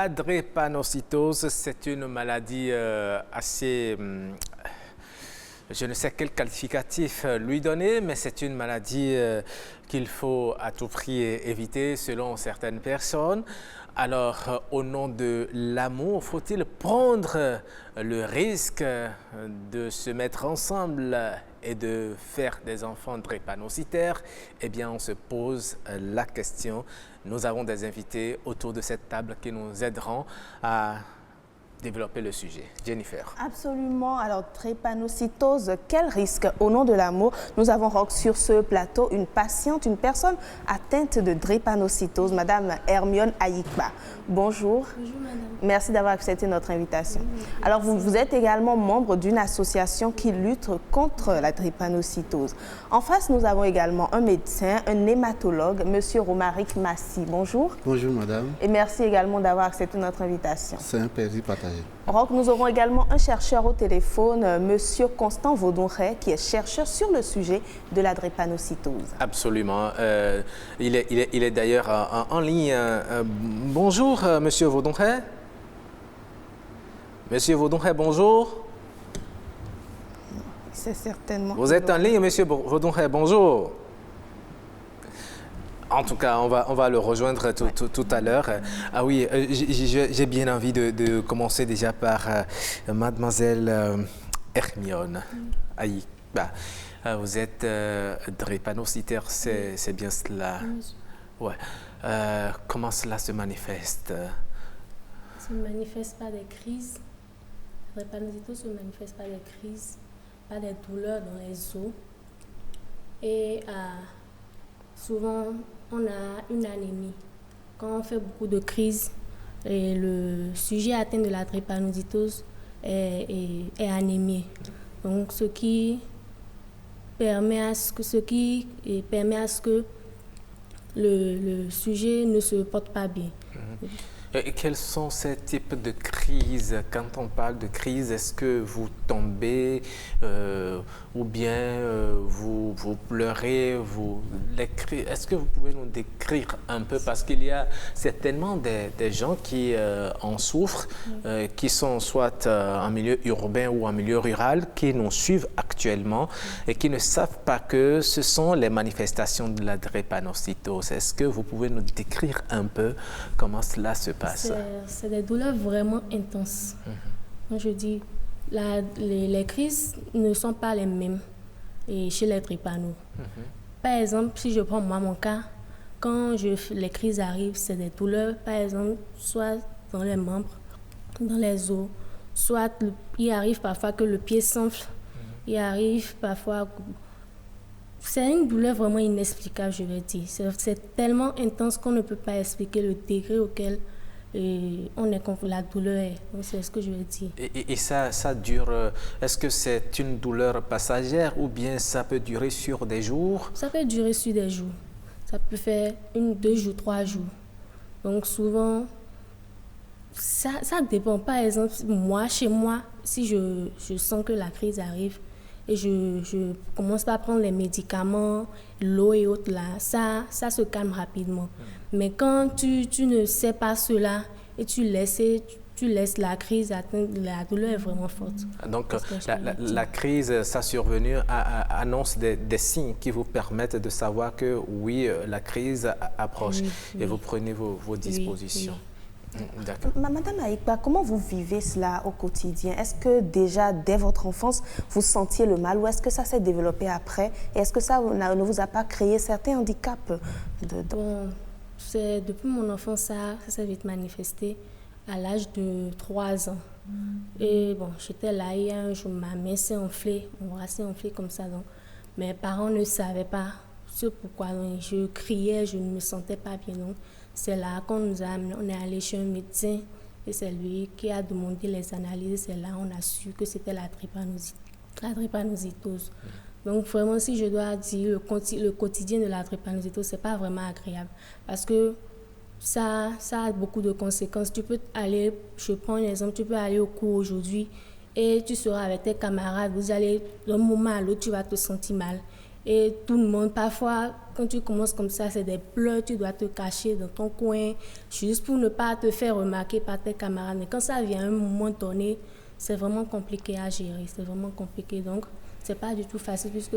La drépanocytose, c'est une maladie assez... je ne sais quel qualificatif lui donner, mais c'est une maladie qu'il faut à tout prix éviter selon certaines personnes. Alors, au nom de l'amour, faut-il prendre le risque de se mettre ensemble et de faire des enfants drépanocytaires? Eh bien, on se pose la question. Nous avons des invités autour de cette table qui nous aideront à développer le sujet. Jennifer. Absolument. Alors, drépanocytose, quel risque? Au nom de l'amour, nous avons sur ce plateau une patiente, une personne atteinte de drépanocytose, Madame Hermione Ayikba. Bonjour. Bonjour, madame. Merci d'avoir accepté notre invitation. Alors, vous êtes également membre d'une association qui lutte contre la drépanocytose. En face, nous avons également un médecin, un hématologue, Monsieur Romaric Massy. Bonjour. Bonjour, madame. Et merci également d'avoir accepté notre invitation. C'est un plaisir partagé. Roch, nous aurons également un chercheur au téléphone, Monsieur Constant Vaudonret, qui est chercheur sur le sujet de la drépanocytose. Absolument. Il est d'ailleurs en ligne. Bonjour, Monsieur Vaudonret. Monsieur Vaudonret, bonjour. C'est certainement... Vous êtes en ligne, Monsieur Vaudonret, bonjour. En tout cas, on va le rejoindre tout à l'heure. Ah oui, j'ai bien envie de commencer déjà par Mademoiselle Hermione Ayikba. Vous êtes drépanocytaire, c'est bien cela? Ouais. Comment cela se manifeste? Ça ne manifeste pas des crises. La drépanocytose se manifeste par des crises, par des douleurs dans les os. Et souvent, on a une anémie. Quand on fait beaucoup de crises, et le sujet atteint de la drépanocytose est anémié. Donc, ce qui permet à ce que le sujet ne se porte pas bien. Et quels sont ces types de crises? Quand on parle de crise, est-ce que vous tombez ou bien vous pleurez? Est-ce que vous pouvez nous décrire un peu? Parce qu'il y a certainement des gens qui en souffrent, qui sont soit en milieu urbain ou en milieu rural, qui nous suivent actuellement et qui ne savent pas que ce sont les manifestations de la drépanocytose. Est-ce que vous pouvez nous décrire un peu comment cela se passe? C'est des douleurs vraiment intenses. Moi, je dis, les crises ne sont pas les mêmes chez les drépano. Par exemple, si je prends moi mon cas, quand les crises arrivent, c'est des douleurs, par exemple, soit dans les membres, dans les os, soit il arrive parfois que le pied s'enfle, il arrive parfois... C'est une douleur vraiment inexplicable, je vais dire. C'est tellement intense qu'on ne peut pas expliquer le degré auquel la douleur est. C'est ce que je veux dire. Et ça dure, est-ce que c'est une douleur passagère ou bien ça peut durer sur des jours? Ça peut durer sur des jours. Ça peut faire 1, 2 jours, 3 jours. Donc souvent, ça dépend. Par exemple, chez moi, si je sens que la crise arrive et je commence pas à prendre les médicaments, l'eau et autres là, ça se calme rapidement. Mais quand tu ne sais pas cela et tu laisses la crise atteindre, la douleur est vraiment forte. Donc la crise, sa survenue annonce des signes qui vous permettent de savoir que oui, la crise approche et vous prenez vos dispositions. Oui. D'accord. Madame Ayikba, comment vous vivez cela au quotidien? Est-ce que déjà, dès votre enfance, vous sentiez le mal ou est-ce que ça s'est développé après? Et est-ce que ça ne vous a pas créé certains handicaps? Bon, depuis mon enfance, ça s'est vite manifesté à l'âge de 3 ans. Et bon, j'étais là et un jour, ma main s'est enflée, mon bras s'est enflé comme ça. Donc, mes parents ne savaient pas ce pourquoi. Donc, je criais, je ne me sentais pas bien. Donc, c'est là qu'on nous a amenés, on est allé chez un médecin et c'est lui qui a demandé les analyses. C'est là qu'on a su que c'était la drépanocytose. Donc vraiment, si je dois dire le quotidien de la drépanocytose, c'est pas vraiment agréable parce que ça a beaucoup de conséquences. Tu peux aller, je prends un exemple, tu peux aller au cours aujourd'hui et tu seras avec tes camarades. Vous allez d'un moment à l'autre, tu vas te sentir mal. Et tout le monde, parfois, quand tu commences comme ça, c'est des pleurs, tu dois te cacher dans ton coin, juste pour ne pas te faire remarquer par tes camarades. Mais quand ça vient à un moment donné, c'est vraiment compliqué à gérer, c'est vraiment compliqué. Donc, c'est pas du tout facile puisque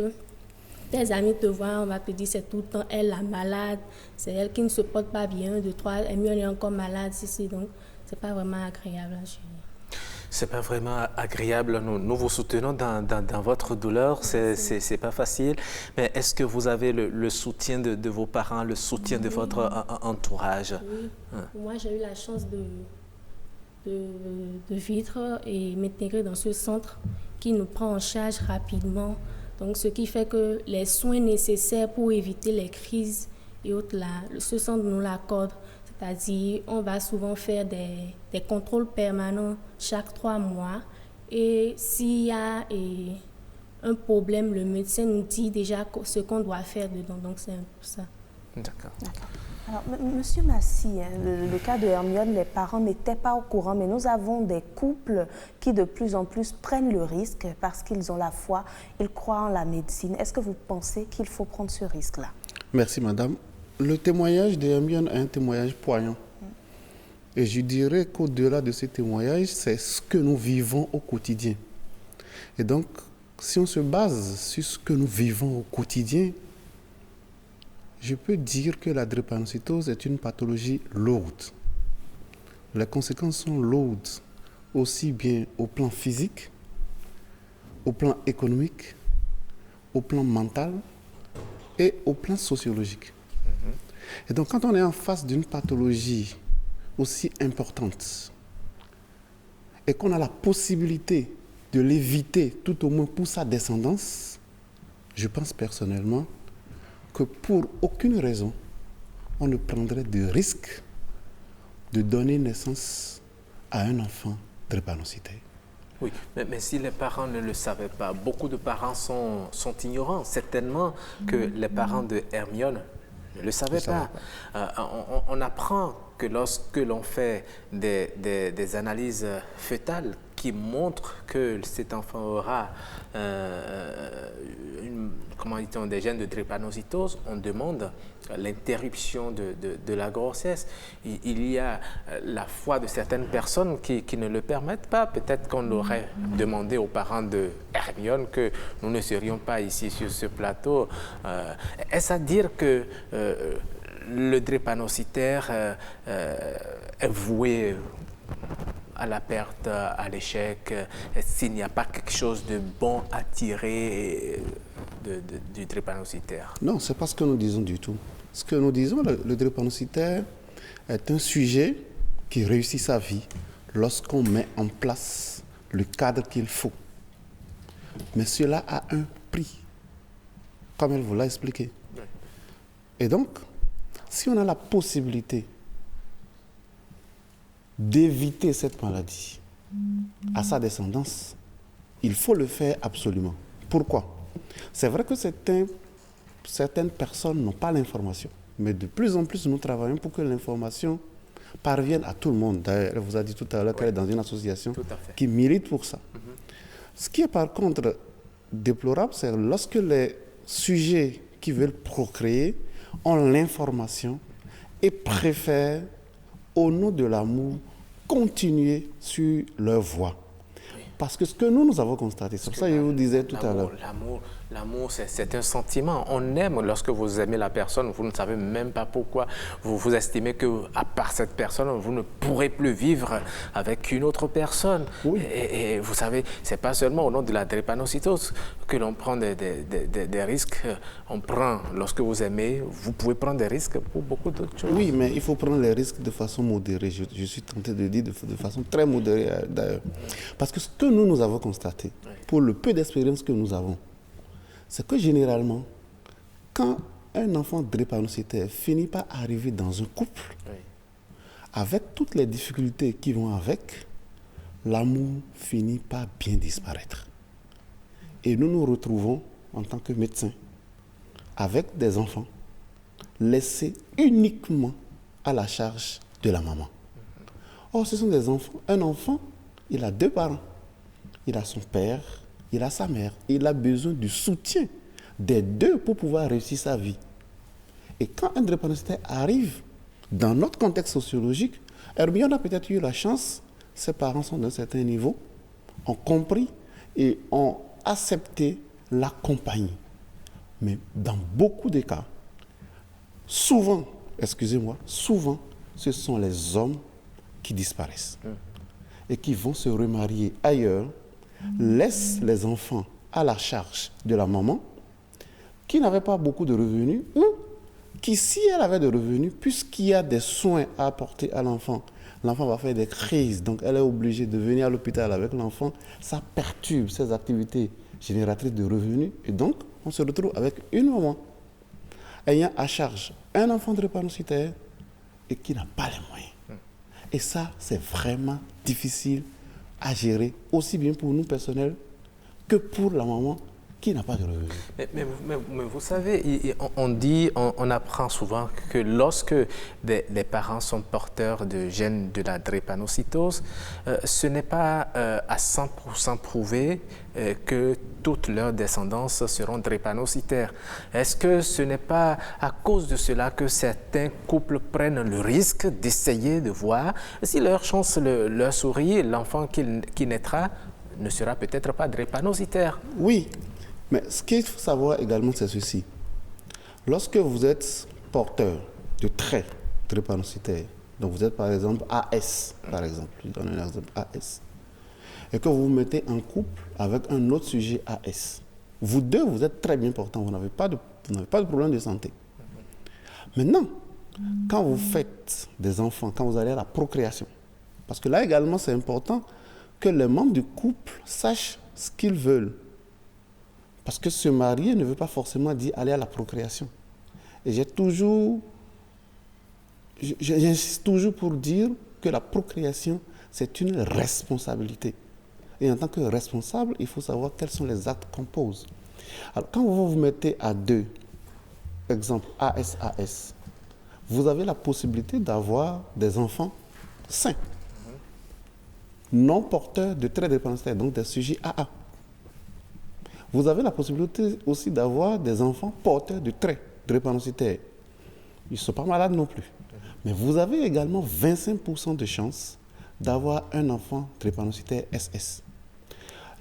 tes amis te voient, on va te dire c'est tout le temps elle la malade, c'est elle qui ne se porte pas bien, de toi, elle est encore malade, si. Donc, c'est pas vraiment agréable à gérer. C'est pas vraiment agréable. Nous vous soutenons dans votre douleur. C'est pas facile. Mais est-ce que vous avez le soutien de vos parents, le soutien de votre entourage? Oui. Moi, j'ai eu la chance de vivre et m'intégrer dans ce centre qui nous prend en charge rapidement. Donc, ce qui fait que les soins nécessaires pour éviter les crises et autres, là, ce centre nous l'accorde. C'est-à-dire, on va souvent faire des contrôles permanents chaque 3 mois. Et s'il y a un problème, le médecin nous dit déjà ce qu'on doit faire dedans. Donc, c'est un peu ça. D'accord. Alors, Monsieur Massy, le cas de Hermione, les parents n'étaient pas au courant, mais nous avons des couples qui de plus en plus prennent le risque parce qu'ils ont la foi, ils croient en la médecine. Est-ce que vous pensez qu'il faut prendre ce risque-là? Merci, madame. Le témoignage de Hermione est un témoignage poignant. Et je dirais qu'au-delà de ce témoignage, c'est ce que nous vivons au quotidien. Et donc, si on se base sur ce que nous vivons au quotidien, je peux dire que la drépanocytose est une pathologie lourde. Les conséquences sont lourdes, aussi bien au plan physique, au plan économique, au plan mental et au plan sociologique. Et donc, quand on est en face d'une pathologie aussi importante et qu'on a la possibilité de l'éviter, tout au moins pour sa descendance, je pense personnellement que pour aucune raison, on ne prendrait de risque de donner naissance à un enfant drépanocytaire. Oui, mais si les parents ne le savaient pas, beaucoup de parents sont ignorants. Certainement que les parents de Hermione ne le savaient pas. On apprend que lorsque l'on fait des analyses fœtales qui montrent que cet enfant aura des gènes de drépanocytose, on demande l'interruption de la grossesse. Il y a la foi de certaines personnes qui ne le permettent pas. Peut-être qu'on aurait demandé aux parents de Hermione que nous ne serions pas ici sur ce plateau. Est-ce à dire que le drépanocytaire est voué à la perte, à l'échec, s'il n'y a pas quelque chose de bon à tirer du drépanocytaire? Non, ce n'est pas ce que nous disons du tout. Ce que nous disons, le drépanocytaire est un sujet qui réussit sa vie lorsqu'on met en place le cadre qu'il faut. Mais cela a un prix, comme elle vous l'a expliqué. Oui. Et donc, si on a la possibilité d'éviter cette maladie à sa descendance, il faut le faire absolument. Pourquoi? C'est vrai que certaines personnes n'ont pas l'information, mais de plus en plus nous travaillons pour que l'information parvienne à tout le monde. D'ailleurs, elle vous a dit tout à l'heure qu'elle est dans une association qui milite pour ça. Ce qui est par contre déplorable, c'est lorsque les sujets qui veulent procréer ont l'information et préfèrent, au nom de l'amour, continuer sur leur voie. Parce que ce que nous avons constaté, c'est pour ça que je vous disais tout à l'heure. L'amour, c'est un sentiment. On aime lorsque vous aimez la personne, vous ne savez même pas pourquoi. Vous estimez qu'à part cette personne, vous ne pourrez plus vivre avec une autre personne. Oui. Et vous savez, ce n'est pas seulement au nom de la drépanocytose que l'on prend des risques. On prend, lorsque vous aimez, vous pouvez prendre des risques pour beaucoup d'autres choses. Oui, mais il faut prendre les risques de façon modérée. Je suis tenté de dire de façon très modérée d'ailleurs. Parce que ce que nous avons constaté, pour le peu d'expérience que nous avons, c'est que généralement, quand un enfant drépanocytaire finit par arriver dans un couple, avec toutes les difficultés qui vont avec, l'amour finit par bien disparaître. Et nous nous retrouvons en tant que médecins avec des enfants laissés uniquement à la charge de la maman. Or, ce sont des enfants. Un enfant, il a 2 parents. Il a son père, il a sa mère. Il a besoin du soutien des deux pour pouvoir réussir sa vie. Et quand un drépanocytaire arrive dans notre contexte sociologique, Hermione a peut-être eu la chance, ses parents sont d'un certain niveau, ont compris et ont accepté la compagnie. Mais dans beaucoup de cas, souvent, ce sont les hommes qui disparaissent et qui vont se remarier ailleurs, laissent les enfants à la charge de la maman, qui n'avait pas beaucoup de revenus, ou qui, si elle avait des revenus, puisqu'il y a des soins à apporter à l'enfant, l'enfant va faire des crises, donc elle est obligée de venir à l'hôpital avec l'enfant, ça perturbe ses activités génératrices de revenus, et donc on se retrouve avec une maman ayant à charge un enfant drépanocytaire et qui n'a pas les moyens. Et ça, c'est vraiment difficile à gérer, aussi bien pour nous personnels que pour la maman qui n'a pas de revenus. Mais vous savez, on apprend souvent que lorsque les parents sont porteurs de gènes de la drépanocytose, ce n'est pas à 100% prouvé que toute leur descendance seront drépanocytaires. Est-ce que ce n'est pas à cause de cela que certains couples prennent le risque d'essayer de voir si leur chance leur sourit, l'enfant qui naîtra ne sera peut-être pas drépanocytaire? Oui, mais ce qu'il faut savoir également, c'est ceci. Lorsque vous êtes porteur de traits drépanocytaires, donc vous êtes par exemple AS, par exemple, je donne un exemple AS, et que vous vous mettez en couple avec un autre sujet AS, vous deux, vous êtes très bien portants, vous n'avez pas de problème de santé. Maintenant, quand vous faites des enfants, quand vous allez à la procréation, parce que là également c'est important que les membres du couple sachent ce qu'ils veulent. Parce que se marier ne veut pas forcément dire aller à la procréation. Et j'insiste toujours pour dire que la procréation, c'est une responsabilité. Et en tant que responsable, il faut savoir quels sont les actes qu'on pose. Alors, quand vous vous mettez à deux, exemple AS, vous avez la possibilité d'avoir des enfants sains, non porteurs de traits drépanocytaires, donc des sujets AA. Vous avez la possibilité aussi d'avoir des enfants porteurs de traits drépanocytaires. Ils ne sont pas malades non plus. Mais vous avez également 25% de chances d'avoir un enfant drépanocytaire SS.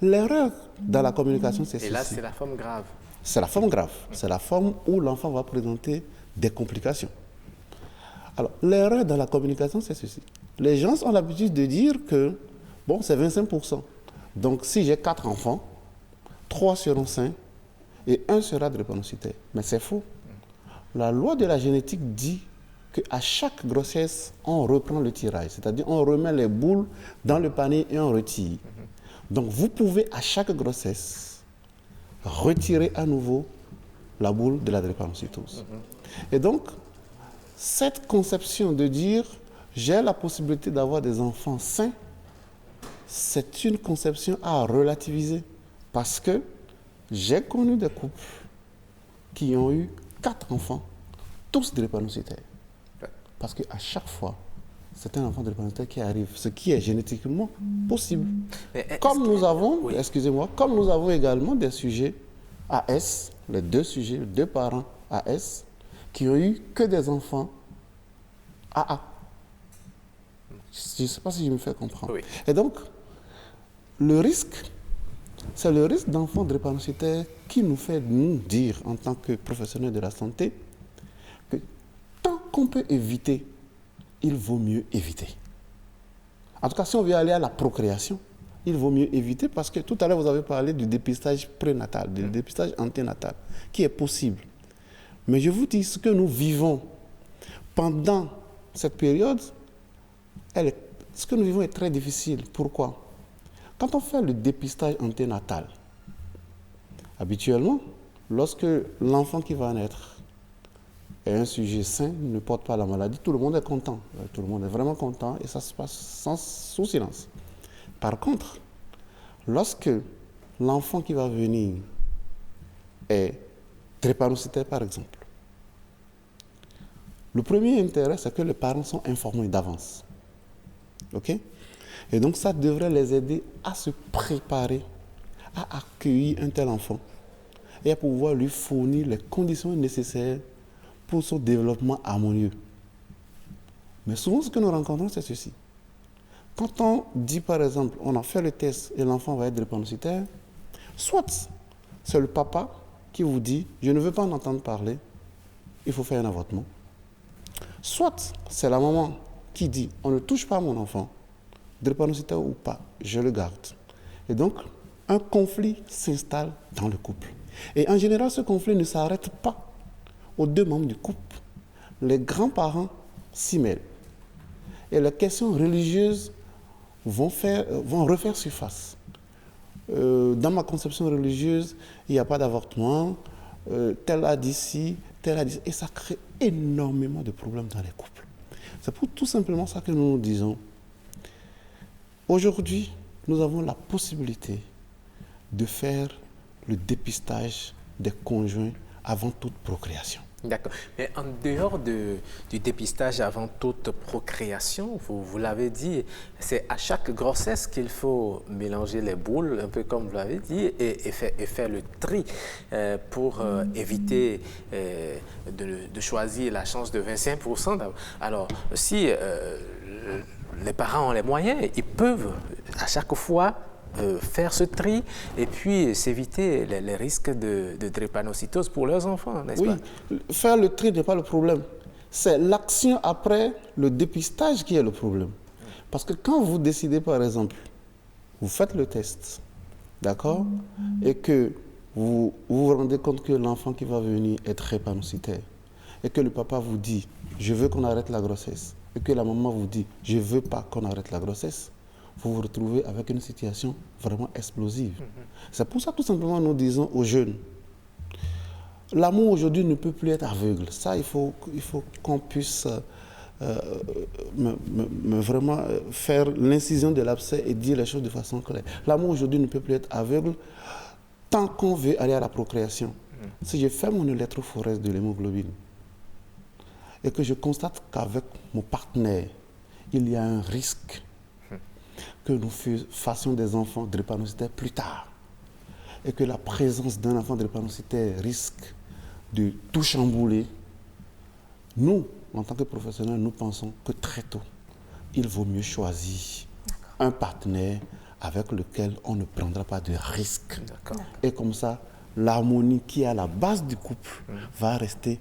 L'erreur dans la communication, c'est ceci. Et là, c'est la forme grave. C'est la forme grave. C'est la forme où l'enfant va présenter des complications. Alors, l'erreur dans la communication, c'est ceci. Les gens ont l'habitude de dire que, bon, c'est 25%. Donc, si j'ai 4 enfants, 3 seront sains et 1 sera drépanocytaire. Mais c'est faux. La loi de la génétique dit qu'à chaque grossesse, on reprend le tirage. C'est-à-dire on remet les boules dans le panier et on retire. Donc vous pouvez à chaque grossesse retirer à nouveau la boule de la drépanocytose. Et donc, cette conception de dire j'ai la possibilité d'avoir des enfants sains, c'est une conception à relativiser. Parce que j'ai connu des couples qui ont eu 4 enfants, tous drépanocytaires. Parce qu'à chaque fois, c'est un enfant drépanocytaire qui arrive, ce qui est génétiquement possible. Comme nous avons, comme nous avons également des sujets AS, les deux parents AS, qui ont eu que des enfants AA. Je ne sais pas si je me fais comprendre. Oui. Et donc, le risque, c'est le risque d'enfants drépanocytaires qui nous fait nous dire, en tant que professionnels de la santé, que tant qu'on peut éviter, il vaut mieux éviter. En tout cas, si on veut aller à la procréation, il vaut mieux éviter parce que tout à l'heure, vous avez parlé du dépistage prénatal, du dépistage anténatal, qui est possible. Mais je vous dis, ce que nous vivons pendant cette période, ce que nous vivons est très difficile. Pourquoi ? Quand on fait le dépistage anténatal, habituellement, lorsque l'enfant qui va naître est un sujet sain, ne porte pas la maladie, tout le monde est content. Tout le monde est vraiment content et ça se passe sous silence. Par contre, lorsque l'enfant qui va venir est drépanocytaire, par exemple, le premier intérêt, c'est que les parents sont informés d'avance. OK ? Et donc, ça devrait les aider à se préparer à accueillir un tel enfant et à pouvoir lui fournir les conditions nécessaires pour son développement harmonieux. Mais souvent, ce que nous rencontrons, c'est ceci. Quand on dit, par exemple, on a fait le test et l'enfant va être drépanocytaire, soit c'est le papa qui vous dit, je ne veux pas en entendre parler, il faut faire un avortement. Soit c'est la maman qui dit, on ne touche pas à mon enfant, drépanocytaire ou pas, je le garde. Et donc, un conflit s'installe dans le couple. Et en général, ce conflit ne s'arrête pas aux deux membres du couple. Les grands-parents s'y mêlent. Et les questions religieuses vont refaire surface. Dans ma conception religieuse, il n'y a pas d'avortement, tel a dit ci, tel a dit ça. Et ça crée énormément de problèmes dans les couples. C'est pour tout simplement ça que nous nous disons. Aujourd'hui, nous avons la possibilité de faire le dépistage des conjoints avant toute procréation. D'accord. Mais en dehors du dépistage avant toute procréation, vous l'avez dit, c'est à chaque grossesse qu'il faut mélanger les boules, un peu comme vous l'avez dit, et faire le tri pour éviter de choisir la chance de 25%. Alors, si les parents ont les moyens, ils peuvent à chaque fois faire ce tri et puis s'éviter les risques de drépanocytose pour leurs enfants, n'est-ce pas? Oui, faire le tri n'est pas le problème. C'est l'action après le dépistage qui est le problème. Parce que quand vous décidez, par exemple, vous faites le test, d'accord, et que vous vous rendez compte que l'enfant qui va venir est drépanocytaire, et que le papa vous dit « je veux qu'on arrête la grossesse », et que la maman vous dit « je ne veux pas qu'on arrête la grossesse », vous vous retrouvez avec une situation vraiment explosive. C'est pour ça, tout simplement, nous disons aux jeunes, l'amour aujourd'hui ne peut plus être aveugle. Ça, il faut qu'on puisse vraiment faire l'incision de l'abcès et dire les choses de façon claire. L'amour aujourd'hui ne peut plus être aveugle tant qu'on veut aller à la procréation. Si je fais mon électrophorèse de l'hémoglobine et que je constate qu'avec mon partenaire, il y a un risque que nous fassions des enfants drépanocytaires plus tard et que la présence d'un enfant drépanocytaire risque de tout chambouler, nous, en tant que professionnels, nous pensons que très tôt, il vaut mieux choisir un partenaire avec lequel on ne prendra pas de risques. Et comme ça, l'harmonie qui est à la base du couple va rester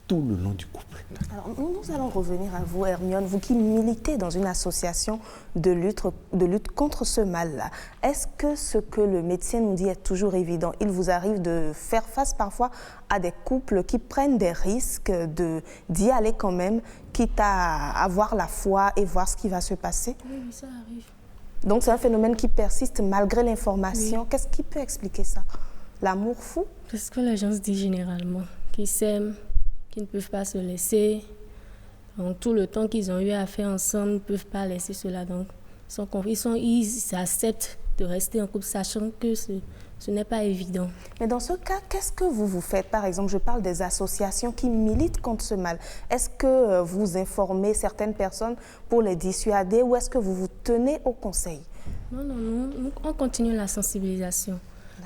tout le long du couple. Alors, nous allons revenir à vous, Hermione, vous qui militez dans une association de lutte contre ce mal-là. Est-ce que ce que le médecin nous dit est toujours évident? Il vous arrive de faire face parfois à des couples qui prennent des risques d'y aller quand même, quitte à avoir la foi et voir ce qui va se passer? Oui, ça arrive. Donc c'est un phénomène qui persiste malgré l'information. Oui. Qu'est-ce qui peut expliquer ça? L'amour fou? C'est ce que les gens se disent généralement, qu'ils s'aiment, qui ne peuvent pas se laisser. Donc, tout le temps qu'ils ont eu à faire ensemble, ils ne peuvent pas laisser cela. Donc, ils acceptent de rester en couple, sachant que ce n'est pas évident. Mais dans ce cas, qu'est-ce que vous faites? Par exemple, je parle des associations qui militent contre ce mal. Est-ce que vous informez certaines personnes pour les dissuader ou est-ce que vous vous tenez au conseil? Non, nous, on continue la sensibilisation.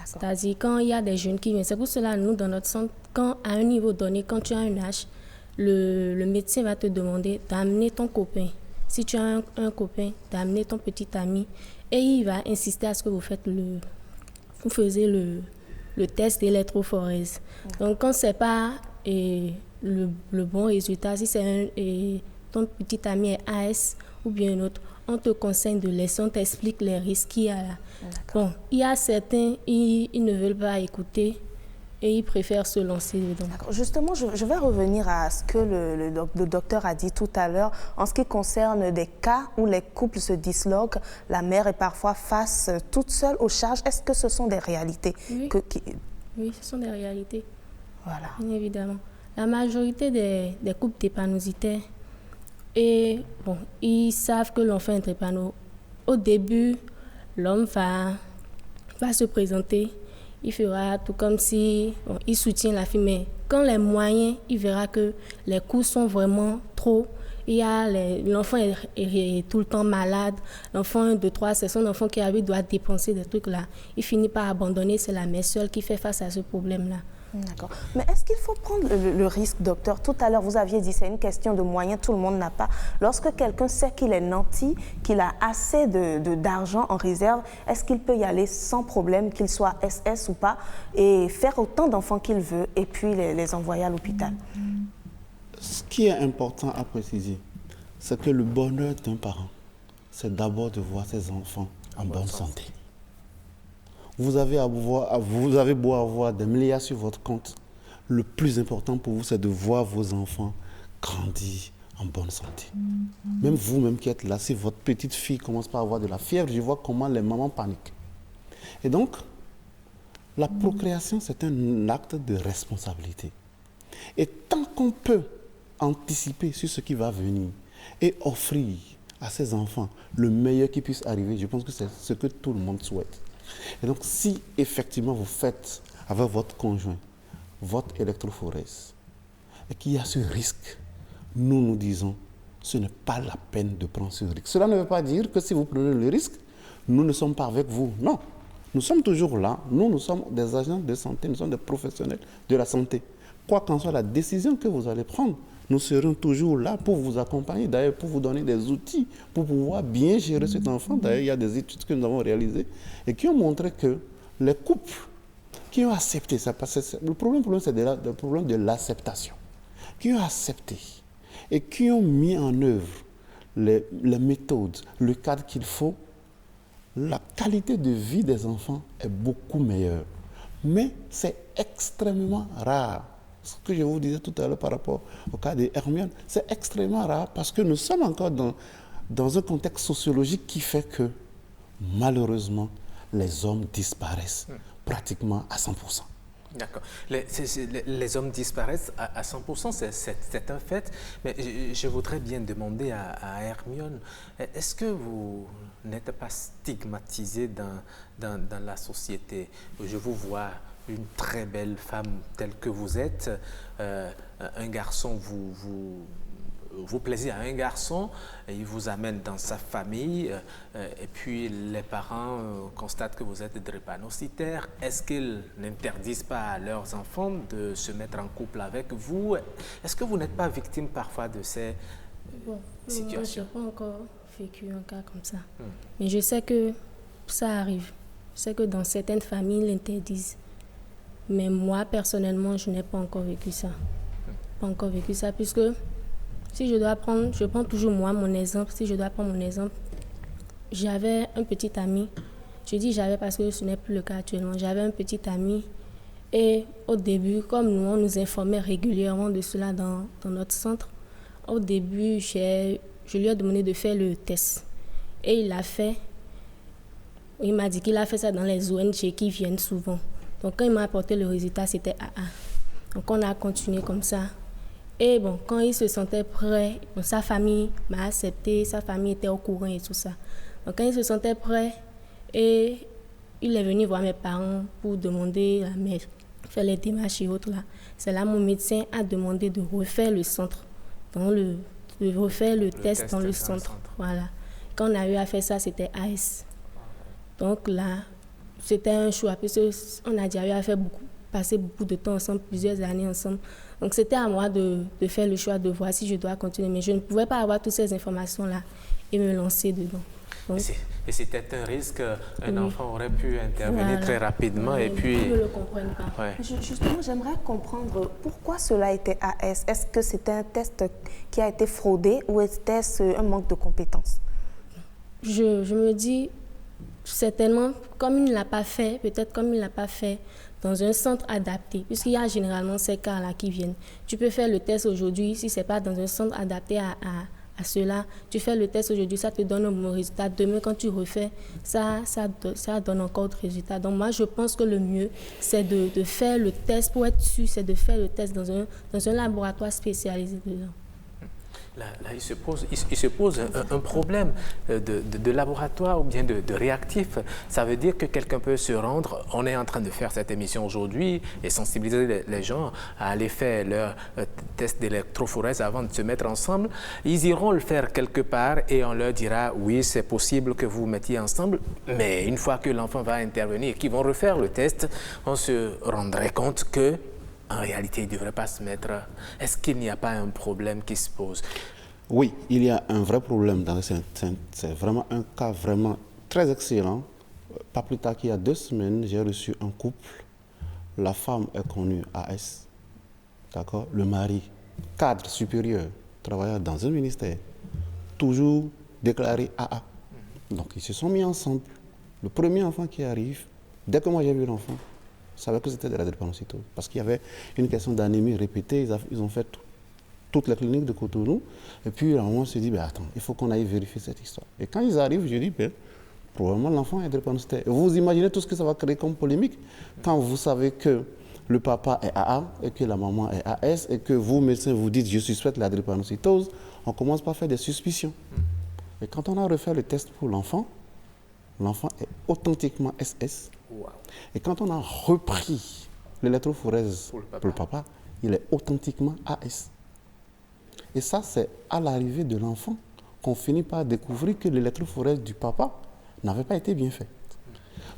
C'est-à-dire, quand il y a des jeunes qui viennent, c'est pour cela, nous, dans notre centre, quand à un niveau donné, quand tu as un âge, le médecin va te demander d'amener ton copain. Si tu as un copain, d'amener ton petit ami. Et il va insister à ce que vous faisiez le test d'électrophorèse. Donc, quand ce n'est pas le bon résultat, si ton petit ami est AS ou bien un autre, on te conseille de laisser, on t'explique les risques qu'il y a là. Bon, il y a certains, ils ne veulent pas écouter et ils préfèrent se lancer dedans. Justement, je vais revenir à ce que le docteur a dit tout à l'heure en ce qui concerne des cas où les couples se disloquent, la mère est parfois face toute seule aux charges. Est-ce que ce sont des réalités? Oui, oui, ce sont des réalités. Voilà. Bien évidemment. La majorité des couples drépanocytaires, et bon, ils savent que l'enfant est drépano. Au début, l'homme va se présenter, il fera tout comme si il soutient la fille, mais quand les moyens, il verra que les coûts sont vraiment trop l'enfant est tout le temps malade. L'enfant 1, 2, 3, c'est son enfant qui doit dépenser des trucs là. Il finit par abandonner, c'est la mère seule qui fait face à ce problème-là. D'accord. Mais est-ce qu'il faut prendre le risque, docteur? Tout à l'heure, vous aviez dit c'est une question de moyens, tout le monde n'a pas. Lorsque quelqu'un sait qu'il est nanti, qu'il a assez d'argent en réserve, est-ce qu'il peut y aller sans problème, qu'il soit SS ou pas, et faire autant d'enfants qu'il veut, et puis les envoyer à l'hôpital? Ce qui est important à préciser, c'est que le bonheur d'un parent, c'est d'abord de voir ses enfants en bonne santé. Vous avez beau avoir des milliards sur votre compte, le plus important pour vous, c'est de voir vos enfants grandir en bonne santé. Même vous-même qui êtes là, si votre petite fille commence par avoir de la fièvre, je vois comment les mamans paniquent. Et donc, la procréation, c'est un acte de responsabilité. Et tant qu'on peut anticiper sur ce qui va venir et offrir à ses enfants le meilleur qui puisse arriver, je pense que c'est ce que tout le monde souhaite. Et donc, si effectivement vous faites avec votre conjoint votre électrophorèse et qu'il y a ce risque, nous disons, ce n'est pas la peine de prendre ce risque. Cela ne veut pas dire que si vous prenez le risque, nous ne sommes pas avec vous. Non, nous sommes toujours là. Nous sommes des agents de santé, nous sommes des professionnels de la santé. Quoi qu'en soit la décision que vous allez prendre, nous serons toujours là pour vous accompagner, d'ailleurs pour vous donner des outils pour pouvoir bien gérer cet enfant. D'ailleurs, il y a des études que nous avons réalisées et qui ont montré que les couples qui ont accepté ça, parce que le problème c'est le problème de l'acceptation, qui ont accepté et qui ont mis en œuvre les méthodes, le cadre qu'il faut, la qualité de vie des enfants est beaucoup meilleure. Mais c'est extrêmement rare. Ce que je vous disais tout à l'heure par rapport au cas de Hermione, c'est extrêmement rare parce que nous sommes encore dans un contexte sociologique qui fait que, malheureusement, les hommes disparaissent pratiquement à 100%. D'accord. Les hommes disparaissent à 100%, c'est un fait. Mais je voudrais bien demander à Hermione, est-ce que vous n'êtes pas stigmatisé dans la société? Je vous vois une très belle femme telle que vous êtes, un garçon vous plaisez à un garçon, il vous amène dans sa famille, et puis les parents constatent que vous êtes drépanocytaire. Est-ce qu'ils n'interdisent pas à leurs enfants de se mettre en couple avec vous? Est-ce que vous n'êtes pas victime parfois de ces situations? Je n'ai pas encore vécu un cas comme ça. Mais je sais que ça arrive. Je sais que dans certaines familles, ils l'interdisent. Mais moi, personnellement, je n'ai pas encore vécu ça. Pas encore vécu ça, puisque si je dois prendre, je prends toujours moi mon exemple. Si je dois prendre mon exemple, j'avais un petit ami. Je dis j'avais parce que ce n'est plus le cas actuellement. J'avais un petit ami et au début, comme nous, on nous informait régulièrement de cela dans notre centre. Au début, je lui ai demandé de faire le test. Et il l'a fait. Il m'a dit qu'il a fait ça dans les ONG qui viennent souvent. Donc, quand il m'a apporté le résultat, c'était AA. Donc, on a continué comme ça. Et bon, quand il se sentait prêt, sa famille m'a accepté, sa famille était au courant et tout ça. Donc, quand il se sentait prêt, et il est venu voir mes parents pour demander à faire les démarches et autres là. C'est là mon médecin a demandé de refaire le centre, de refaire le test dans le centre. Voilà. Quand on a eu à faire ça, c'était AS. Donc là, c'était un choix, parce qu'on a déjà eu à passer beaucoup de temps ensemble, plusieurs années ensemble. Donc c'était à moi de faire le choix, de voir si je dois continuer. Mais je ne pouvais pas avoir toutes ces informations-là et me lancer dedans. Donc, et c'était un risque, un enfant aurait pu intervenir très rapidement et puis... Ils ne le comprennent pas. Ouais. Justement, j'aimerais comprendre pourquoi cela était AS. Est-ce que c'était un test qui a été fraudé ou était-ce un manque de compétences? Je me dis, certainement, comme il ne l'a pas fait, peut-être comme il ne l'a pas fait dans un centre adapté, puisqu'il y a généralement ces cas-là qui viennent. Tu peux faire le test aujourd'hui, si ce n'est pas dans un centre adapté à cela, tu fais le test aujourd'hui, ça te donne un bon résultat. Demain, quand tu refais, ça donne encore d'autres résultats. Donc moi, je pense que le mieux, c'est de faire le test, pour être sûr, c'est de faire le test dans un laboratoire spécialisé dedans. Là, il se pose un problème de laboratoire ou bien de réactif. Ça veut dire que quelqu'un peut se rendre, on est en train de faire cette émission aujourd'hui et sensibiliser les gens à aller faire leur test d'électrophorèse avant de se mettre ensemble. Ils iront le faire quelque part et on leur dira, oui, c'est possible que vous vous mettiez ensemble, mais une fois que l'enfant va intervenir, qu'ils vont refaire le test, on se rendrait compte que en réalité, il ne devrait pas se mettre. Est-ce qu'il n'y a pas un problème qui se pose? Oui, il y a un vrai problème. C'est vraiment un cas vraiment très excellent. Pas plus tard qu'il y a 2 semaines, j'ai reçu un couple. La femme est connue AS, d'accord? Le mari, cadre supérieur, travailleur dans un ministère, toujours déclaré AA. Donc ils se sont mis ensemble. Le premier enfant qui arrive, dès que moi j'ai vu l'enfant, je savais que c'était de la drépanocytose. Parce qu'il y avait une question d'anémie répétée. Ils ont fait toutes les cliniques de Cotonou. Et puis, à un moment, on s'est dit, attends, il faut qu'on aille vérifier cette histoire. Et quand ils arrivent, je dis, probablement l'enfant est drépanocytaire. Vous imaginez tout ce que ça va créer comme polémique quand vous savez que le papa est AA et que la maman est AS et que vous, médecins, vous dites, je suspecte la drépanocytose, on commence par faire des suspicions. Et quand on a refait le test pour l'enfant est authentiquement SS. Wow. Et quand on a repris l'électrophorèse pour le papa, il est authentiquement AS. Et ça, c'est à l'arrivée de l'enfant qu'on finit par découvrir que l'électrophorèse du papa n'avait pas été bien faite.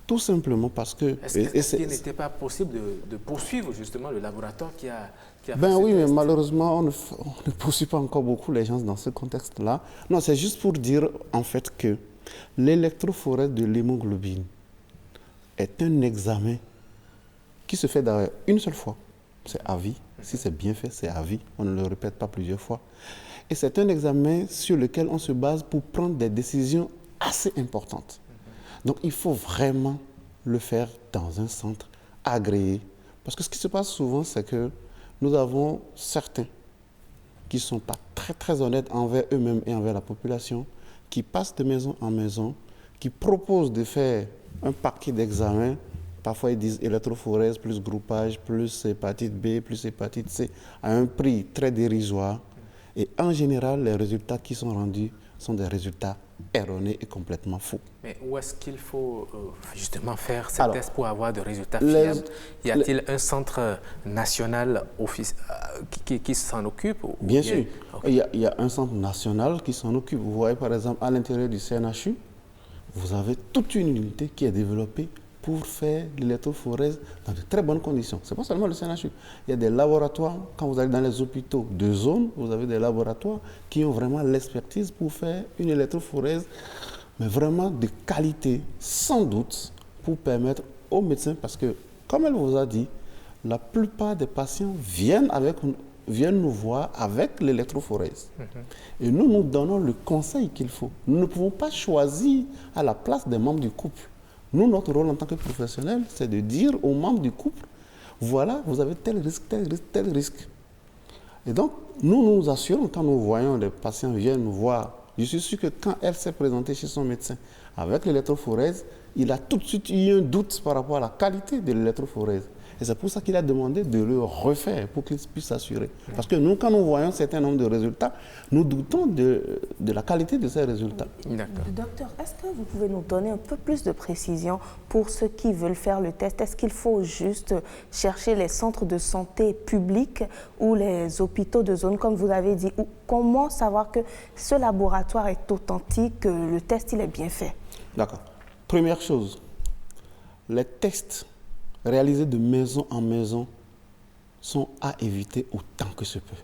Tout simplement parce que... Est-ce qu'il n'était pas possible de poursuivre justement le laboratoire qui a fait oui, ce mais test? malheureusement, on ne poursuit pas encore beaucoup les gens dans ce contexte-là. Non, c'est juste pour dire en fait que l'électrophorèse de l'hémoglobine est un examen qui se fait d'ailleurs une seule fois. C'est à vie. Si c'est bien fait, c'est à vie. On ne le répète pas plusieurs fois. Et c'est un examen sur lequel on se base pour prendre des décisions assez importantes. Donc, il faut vraiment le faire dans un centre agréé. Parce que ce qui se passe souvent, c'est que nous avons certains qui ne sont pas très, très honnêtes envers eux-mêmes et envers la population, qui passent de maison en maison, qui proposent de faire un paquet d'examens. Parfois, ils disent électrophorèse plus groupage, plus hépatite B, plus hépatite C, à un prix très dérisoire. Et en général, les résultats qui sont rendus sont des résultats erronés et complètement faux. Mais où est-ce qu'il faut justement faire ces tests pour avoir des résultats fiables? Y a-t-il un centre national qui s'en occupe? Bien sûr. Okay. Il y a un centre national qui s'en occupe. Vous voyez par exemple à l'intérieur du CNHU, vous avez toute une unité qui est développée pour faire l'électrophorèse dans de très bonnes conditions. Ce n'est pas seulement le CNHU. Il y a des laboratoires, quand vous allez dans les hôpitaux de zone, vous avez des laboratoires qui ont vraiment l'expertise pour faire une électrophorèse, mais vraiment de qualité, sans doute, pour permettre aux médecins, parce que, comme elle vous a dit, la plupart des patients viennent nous voir avec l'électrophorèse. Et nous donnons le conseil qu'il faut. Nous ne pouvons pas choisir à la place des membres du couple. Nous, notre rôle en tant que professionnels, c'est de dire aux membres du couple, voilà, vous avez tel risque, tel risque, tel risque. Et donc, nous nous assurons, quand nous voyons les patients viennent nous voir, je suis sûr que quand elle s'est présentée chez son médecin avec l'électrophorèse, il a tout de suite eu un doute par rapport à la qualité de l'électrophorèse. Et c'est pour ça qu'il a demandé de le refaire pour qu'il puisse s'assurer. Parce que nous, quand nous voyons un certain nombre de résultats, nous doutons de la qualité de ces résultats. Docteur, est-ce que vous pouvez nous donner un peu plus de précision pour ceux qui veulent faire le test? Est-ce qu'il faut juste chercher les centres de santé publics ou les hôpitaux de zone, comme vous avez dit? Ou comment savoir que ce laboratoire est authentique, que le test il est bien fait? D'accord. Première chose, les tests réalisés de maison en maison sont à éviter autant que se peut.